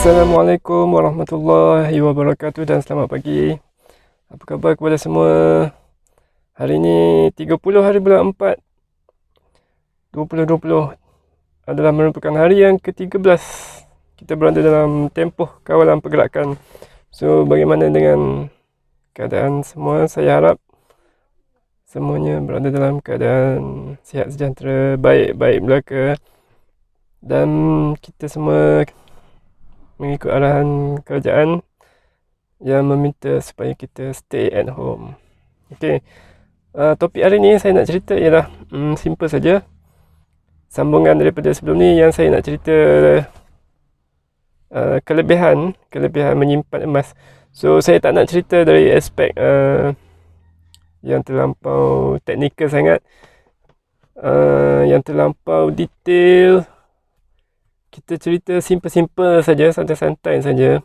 Assalamualaikum warahmatullahi wabarakatuh dan selamat pagi. Apa khabar kepada semua? Hari ini 30 hari bulan 4 2020 adalah merupakan hari yang ke-13 kita berada dalam tempoh kawalan pergerakan. So, bagaimana dengan keadaan semua? Saya harap semuanya berada dalam keadaan sihat sejahtera, baik-baik belaka, dan kita semua mengikut arahan kerajaan yang meminta supaya kita stay at home. Okey, topik hari ni saya nak cerita ialah simple saja, sambungan daripada sebelum ni. Yang saya nak cerita kelebihan menyimpan emas. So saya tak nak cerita dari aspek yang terlampau teknikal sangat, yang terlampau detail. Kita cerita simple-simple saja, santai-santai saja.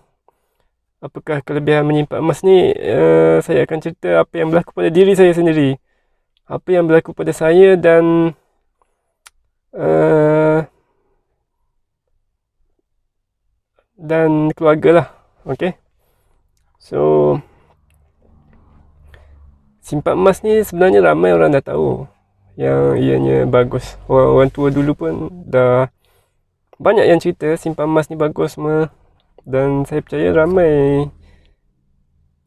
Apakah kelebihan menyimpan emas ni? Saya akan cerita apa yang berlaku pada diri saya sendiri, apa yang berlaku pada saya dan keluarga lah. Okay. So, simpan emas ni sebenarnya ramai orang dah tahu yang ianya bagus. Orang tua dulu pun dah banyak yang cerita simpan emas ni bagus semua. Dan saya percaya ramai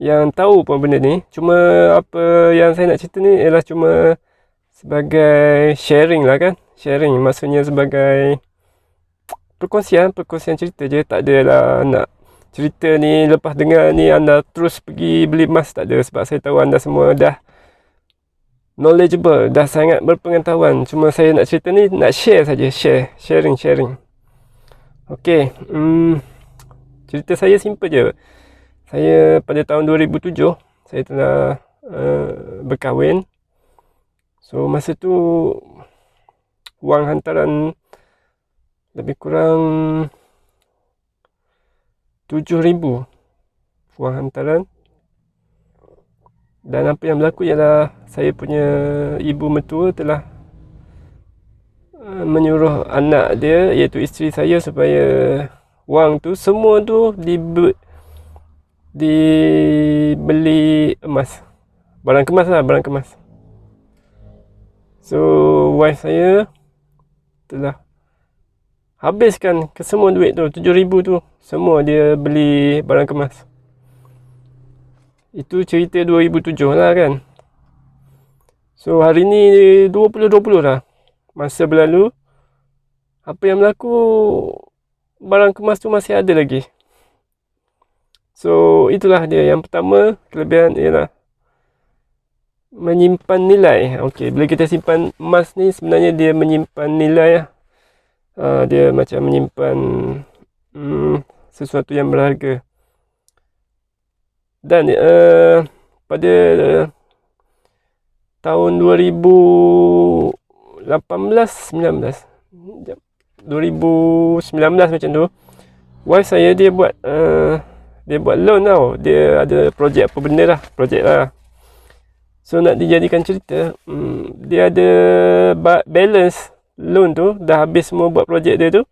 yang tahu pun benda ni. Cuma apa yang saya nak cerita ni ialah cuma sebagai sharing lah kan. Sharing maksudnya sebagai perkongsian cerita je. Tak adalah nak cerita ni lepas dengar ni anda terus pergi beli emas, tak ada. Sebab saya tahu anda semua dah knowledgeable, dah sangat berpengetahuan. Cuma saya nak cerita ni, nak share saja, sharing. Okey, cerita saya simple je. Saya pada tahun 2007 saya telah berkahwin. So masa tu wang hantaran lebih kurang 7,000 wang hantaran. Dan apa yang berlaku ialah saya punya ibu mertua telah menyuruh anak dia, iaitu isteri saya, supaya wang tu semua tu dibeli emas, barang kemas. So wife saya telah habiskan ke semua duit tu, 7,000 tu semua dia beli barang kemas. Itu cerita 2007 lah kan. So hari ni 2020 dah, masa berlalu. Apa yang berlaku, barang kemas tu masih ada lagi. So itulah dia. Yang pertama, kelebihan ialah menyimpan nilai. Okey, bila kita simpan emas ni sebenarnya dia menyimpan nilai lah. Dia macam menyimpan sesuatu yang berharga. Dan pada tahun 2019 macam tu, wife saya dia buat loan tau. Dia ada projek apa benda lah, So nak dijadikan cerita, dia ada balance loan tu, dah habis semua buat projek dia tu,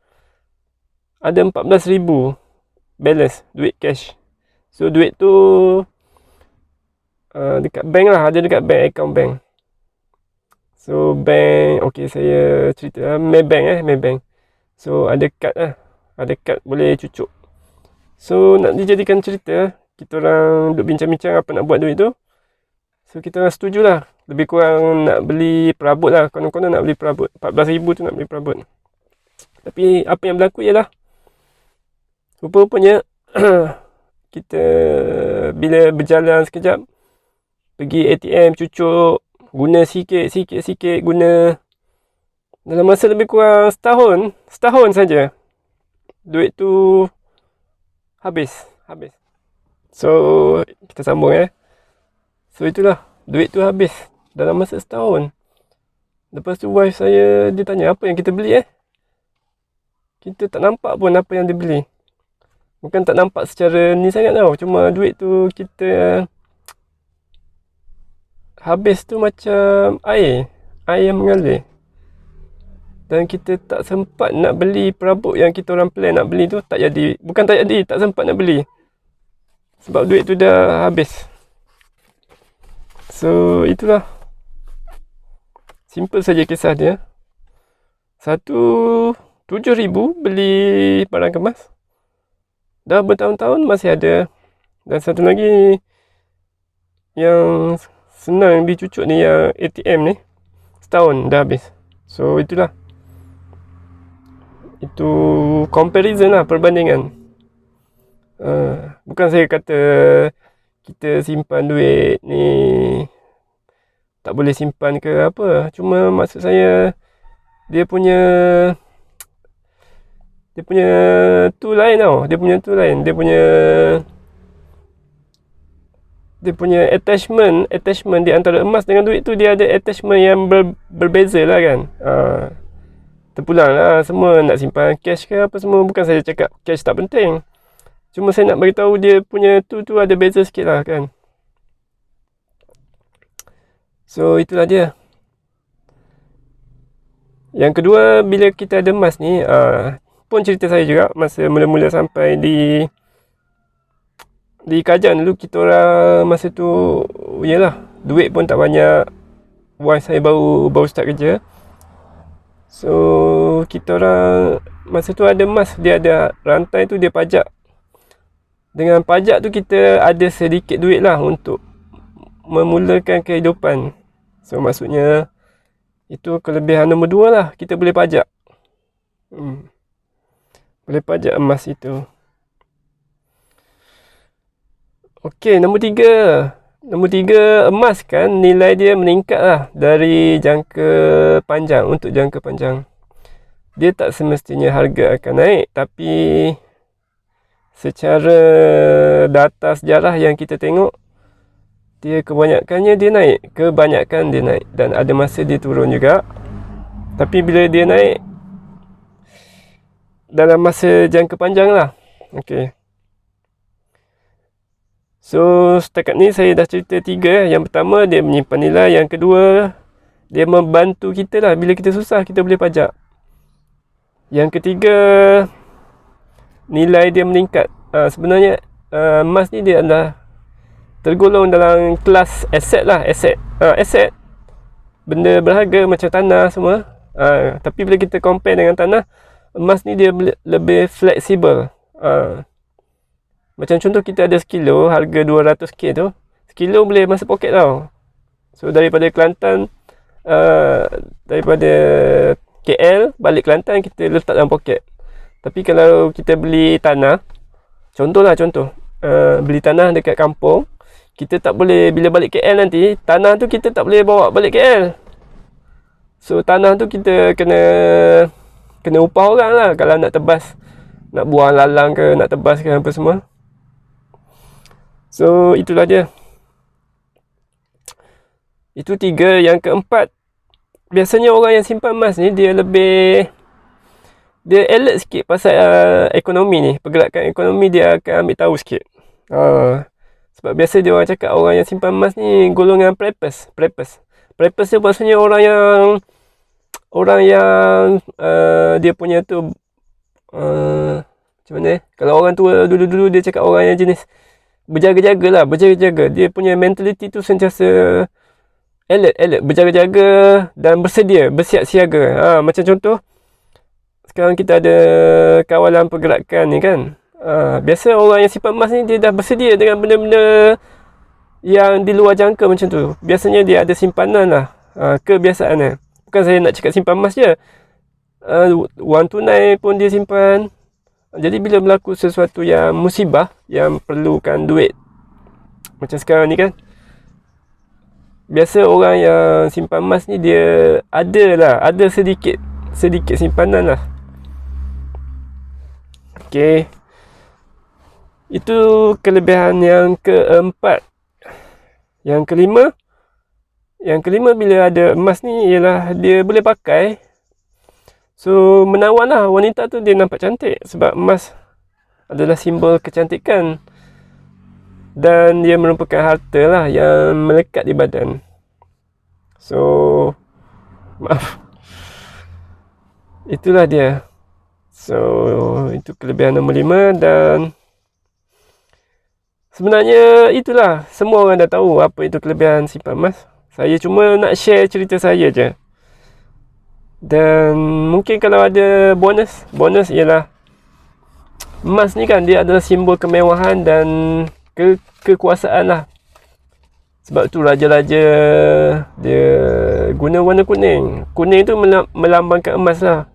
ada 14,000 balance duit cash. So duit tu dekat bank lah, ada dekat bank, account bank. So bank, okey saya cerita Maybank. So ada kad lah, ada kad boleh cucuk. So nak dijadikan cerita, kita orang duk bincang-bincang apa nak buat duit tu. So kita orang setuju lah, lebih kurang nak beli perabot lah. Konon-konon nak beli perabot, 14,000 tu nak beli perabot. Tapi apa yang berlaku ialah, rupa-rupanya kita bila berjalan sekejap, pergi ATM cucuk, guna sikit guna, dalam masa lebih kurang setahun saja duit tu habis. So kita sambung So itulah, duit tu habis dalam masa setahun. Lepas tu wife saya dia tanya apa yang kita beli Kita tak nampak pun apa yang dia beli. Bukan tak nampak secara ni sangat tau, cuma duit tu kita habis tu macam air yang mengalir. Dan kita tak sempat nak beli perabot yang kita orang plan nak beli tu. Tak jadi. Bukan tak jadi, tak sempat nak beli. Sebab duit tu dah habis. So, itulah. Simple saja kisah dia. Satu 7,000 beli barang kemas. Dah bertahun-tahun masih ada. Dan satu lagi yang senang dicucuk ni, yang ATM ni, setahun dah habis. So, itulah. Itu comparison lah, perbandingan. Bukan saya kata kita simpan duit ni tak boleh simpan ke apa. Cuma maksud saya dia punya tu lain tau. Dia punya attachment di antara emas dengan duit tu, dia ada attachment yang berbeza lah kan. Terpulang lah semua nak simpan cash ke apa semua. Bukan saya cakap cash tak penting, cuma saya nak beritahu dia punya tu ada beza sikit lah kan. So, itulah dia. Yang kedua, bila kita ada emas ni, pun cerita saya juga masa mula-mula sampai di Kajan dulu. Kita orang masa tu, yalah, duit pun tak banyak. Wife saya baru start kerja. So, kita orang masa tu ada emas. Dia ada rantai tu, dia pajak. Dengan pajak tu kita ada sedikit duit lah untuk memulakan kehidupan. So, maksudnya itu kelebihan nombor 2 lah. Kita boleh pajak. Boleh pajak emas itu. Okey, nombor 3. Nombor 3, emas kan nilai dia meningkat lah dari jangka panjang. Untuk jangka panjang, dia tak semestinya harga akan naik, tapi secara data sejarah yang kita tengok, dia kebanyakan dia naik. Dan ada masa dia turun juga. Tapi bila dia naik dalam masa jangka panjang lah. Okey. So, setakat ni saya dah cerita 3. Yang pertama, dia menyimpan nilai. Yang kedua, dia membantu kita lah. Bila kita susah, kita boleh pajak. Yang ketiga, nilai dia meningkat. Sebenarnya, emas ni dia adalah tergolong dalam kelas aset lah. Aset. Benda berharga macam tanah semua. Tapi bila kita compare dengan tanah, emas ni dia lebih fleksibel. Macam contoh, kita ada sekilo harga 200k tu, sekilo boleh masuk poket tau. So, daripada Kelantan, daripada KL balik Kelantan, kita letak dalam poket. Tapi kalau kita beli tanah, contoh, beli tanah dekat kampung, kita tak boleh, bila balik KL nanti, tanah tu kita tak boleh bawa balik KL. So, tanah tu kita kena upah orang lah. Kalau nak tebas, nak buang lalang ke, nak tebas ke apa semua. So, itulah dia. Itu 3. Yang keempat, biasanya orang yang simpan emas ni, dia alert sikit pasal ekonomi ni. Pergerakan ekonomi dia akan ambil tahu sikit. Sebab biasa dia orang cakap orang yang simpan emas ni golongan preppers. Preppers tu maksudnya orang yang dia punya tu macam mana? Kalau orang tua dulu dia cakap orang yang jenis berjaga-jaga. Dia punya mentality tu sentiasa alert, berjaga-jaga dan bersedia, bersiap siaga. Macam contoh, sekarang kita ada kawalan pergerakan ni kan. Biasa orang yang simpan emas ni, dia dah bersedia dengan benda-benda yang di luar jangka macam tu. Biasanya dia ada simpanan lah, kebiasaannya. Bukan saya nak cakap simpan emas je, wang tunai pun dia simpan. Jadi bila berlaku sesuatu yang musibah, yang perlukan duit, macam sekarang ni kan, biasa orang yang simpan emas ni, dia ada sedikit simpanan lah. Okey, itu kelebihan yang keempat. Yang kelima, bila ada emas ni, ialah dia boleh pakai. So, menawan lah. Wanita tu dia nampak cantik. Sebab emas adalah simbol kecantikan. Dan dia merupakan harta lah yang melekat di badan. So, maaf. itulah dia. So itu kelebihan nombor 5. Dan sebenarnya itulah, semua orang dah tahu apa itu kelebihan simpan emas. Saya cuma nak share cerita saya je. Dan mungkin kalau ada bonus ialah emas ni kan, dia adalah simbol kemewahan dan kekuasaan lah. Sebab tu raja-raja dia guna warna kuning. Kuning tu melambangkan emas lah.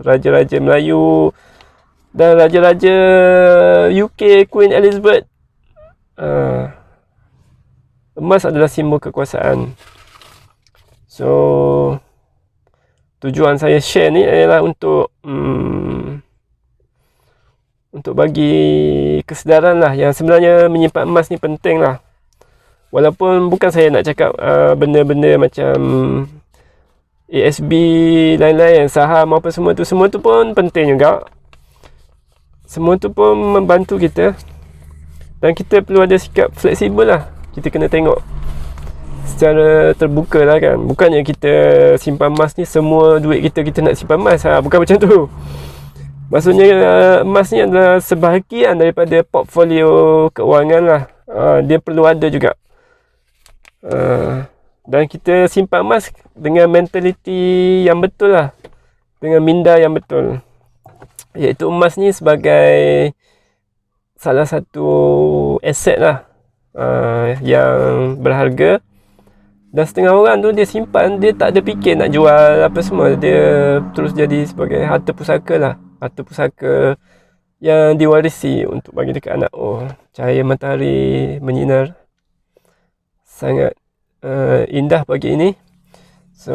Raja-raja Melayu dan raja-raja UK, Queen Elizabeth, emas adalah simbol kekuasaan. So tujuan saya share ni adalah untuk bagi kesedaran lah, yang sebenarnya menyimpan emas ni penting lah. Walaupun bukan saya nak cakap benda-benda macam ASB, lain-lain, saham apa semua tu pun penting juga. Semua tu pun membantu kita. Dan kita perlu ada sikap fleksibel lah. Kita kena tengok secara terbuka lah kan. Bukannya kita simpan emas ni, semua duit kita nak simpan emas. Bukan macam tu. Maksudnya emas ni adalah sebahagian daripada portfolio keuangan lah. Dia perlu ada juga. Dan kita simpan emas dengan mentaliti yang betul lah, dengan minda yang betul, iaitu emas ni sebagai salah satu aset lah, yang berharga. Dan setengah orang tu dia simpan, dia tak ada fikir nak jual apa semua, dia terus jadi sebagai harta pusaka lah, harta pusaka yang diwarisi untuk bagi dekat anak. Cahaya matahari menyinar sangat indah pagi ini. So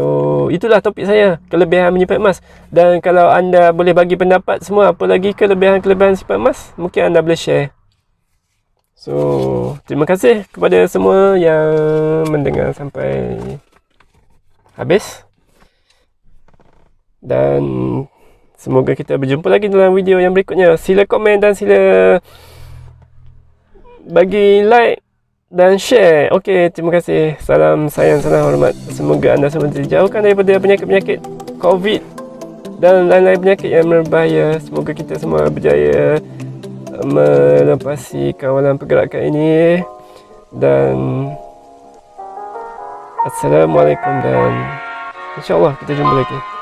itulah topik saya, kelebihan menyimpan emas. Dan kalau anda boleh bagi pendapat semua, apa lagi kelebihan-kelebihan simpan emas, mungkin anda boleh share. So terima kasih kepada semua yang mendengar sampai habis. Dan semoga kita berjumpa lagi dalam video yang berikutnya. Sila komen dan sila bagi like dan share. Okey, terima kasih. Salam sayang, salam hormat. Semoga anda semua dijauhkan daripada penyakit-penyakit COVID dan lain-lain penyakit yang berbahaya. Semoga kita semua berjaya melepasi kawalan pergerakan ini. Dan Assalamualaikum, dan insyaAllah kita jumpa lagi.